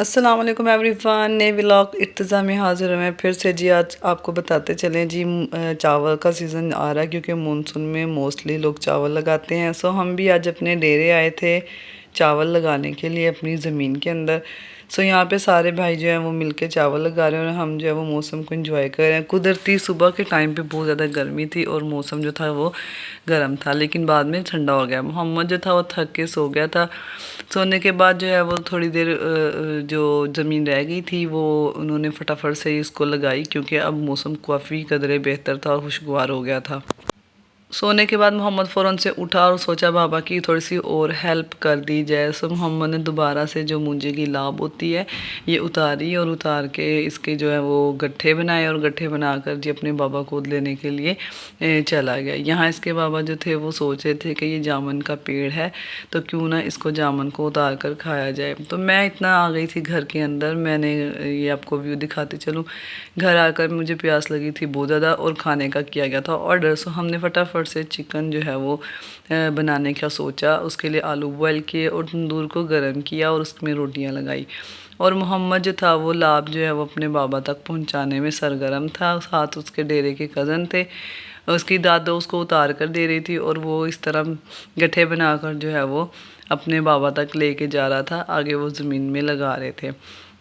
अस्सलाम वालेकुम एवरीवन। नए व्लॉग इर्तिज़ा में हाज़िर हूँ मैं फिर से जी। आज आपको बताते चलें जी, चावल का सीज़न आ रहा है क्योंकि मानसून में मोस्टली लोग चावल लगाते हैं। सो हम भी आज अपने डेरे आए थे चावल लगाने के लिए अपनी ज़मीन के अंदर। सो यहाँ पे सारे भाई जो हैं वो मिलके चावल लगा रहे हैं और हम जो है वो मौसम को एंजॉय कर रहे हैं। कुदरती सुबह के टाइम पे बहुत ज़्यादा गर्मी थी और मौसम जो था वो गर्म था, लेकिन बाद में ठंडा हो गया। मोहम्मद जो था वो थक के सो गया था। सोने के बाद जो है वो थोड़ी देर जो ज़मीन रह गई थी वो उन्होंने फटाफट से इसको लगाई क्योंकि अब मौसम काफ़ी कदरे बेहतर था और खुशगवार हो गया था। सोने के बाद मोहम्मद फ़ौरन से उठा और सोचा बाबा की थोड़ी सी और हेल्प कर दी जाए। सो मोहम्मद ने दोबारा से जो मूंजे की लाभ होती है ये उतारी और उतार के इसके जो है वो गट्ठे बनाए और गट्ठे बनाकर जी अपने बाबा को लेने के लिए चला गया। यहाँ इसके बाबा जो थे वो सोच रहे थे कि ये जामुन का पेड़ है तो क्यों ना इसको जामुन को उतार कर खाया जाए। तो मैं इतना आ गई थी घर के अंदर, मैंने ये आपको व्यू दिखाते चलूँ। घर आकर मुझे प्यास लगी थी बहुत ज़्यादा और खाने का किया गया था ऑर्डर। सो हमने फटाफट से चिकन जो है वो बनाने का सोचा। उसके लिए आलू बॉयल किए और तंदूर को गर्म किया और उसमें रोटियां लगाई। और मोहम्मद जो था वो लाभ जो है वो अपने बाबा तक पहुंचाने में सरगर्म था। साथ उसके डेरे के कज़न थे, उसकी दादो उसको उतार कर दे रही थी और वो इस तरह गट्ठे बनाकर जो है वो अपने बाबा तक लेके जा रहा था। आगे वो ज़मीन में लगा रहे थे।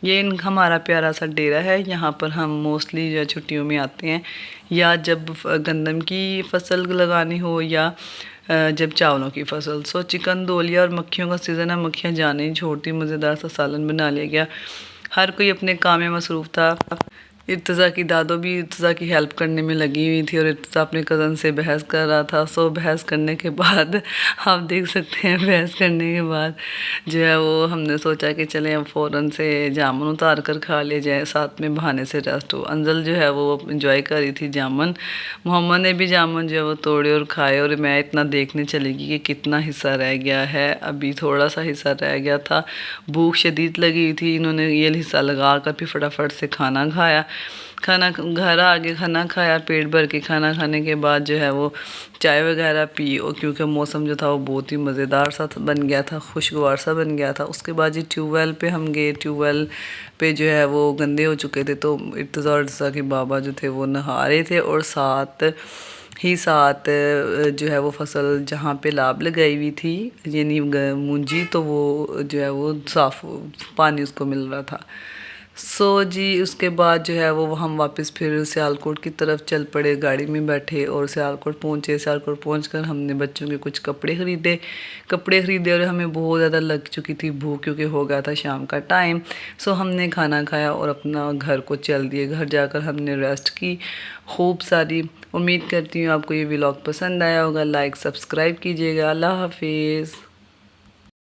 ये हमारा प्यारा सा डेरा है। यहाँ पर हम मोस्टली जो छुट्टियों में आते हैं या जब गंदम की फसल लगानी हो या जब चावलों की फसल। सो चिकन दोलिया और मक्खियों का सीज़न है, मक्खियाँ जाने ही छोड़ती। मज़ेदार सा सालन बना लिया गया। हर कोई अपने काम में मसरूफ़ था। इर्तिज़ा की दादो भी इर्तिज़ा की हेल्प करने में लगी हुई थी और इर्तिज़ा अपने कज़न से बहस कर रहा था। सो बहस करने के बाद आप देख सकते हैं, बहस करने के बाद जो है वो हमने सोचा कि चलें अब फ़ौरन से जामुन उतार कर खा ले जाए, साथ में बहाने से रेस्ट हो। अंजल जो है वो इंजॉय कर रही थी जामुन। मोहम्मद ने भी जामुन जो है वो तोड़े और खाए और मैं इतना देखने चलेगी कि कितना हिस्सा रह गया है। अभी थोड़ा सा हिस्सा रह गया था, भूख शदीद लगी हुई थी। इन्होंने ये हिस्सा लगा कर फिर फटाफट से खाना खाया। खाना घर आके खाना खाया, पेट भर के खाना खाने के बाद जो है वो चाय वगैरह पी और क्योंकि मौसम जो था वो बहुत ही मज़ेदार सा बन गया था, खुशगवार सा बन गया था। उसके बाद जी ट्यूबवेल पे हम गए। ट्यूबवेल पे जो है वो गंदे हो चुके थे तो इर्तिज़ा के बाबा जो थे वो नहा रहे थे और साथ जो है वो फसल जहाँ पे लाभ लगाई हुई थी यानी मूंजी, तो वो जो है वो साफ़ पानी उसको मिल रहा था। सो जी उसके बाद जो है वो हम वापस फिर सियालकोट की तरफ चल पड़े, गाड़ी में बैठे और सियालकोट पहुँचे। सियालकोट पहुँचकर हमने बच्चों के कुछ कपड़े ख़रीदे और हमें बहुत ज़्यादा लग चुकी थी भूख क्योंकि हो गया था शाम का टाइम। सो हमने खाना खाया और अपना घर को चल दिए। घर जाकर हमने रेस्ट की खूब सारी। उम्मीद करती हूँ आपको ये व्लॉग पसंद आया होगा। लाइक सब्सक्राइब कीजिएगा। अल्लाह हाफिज़।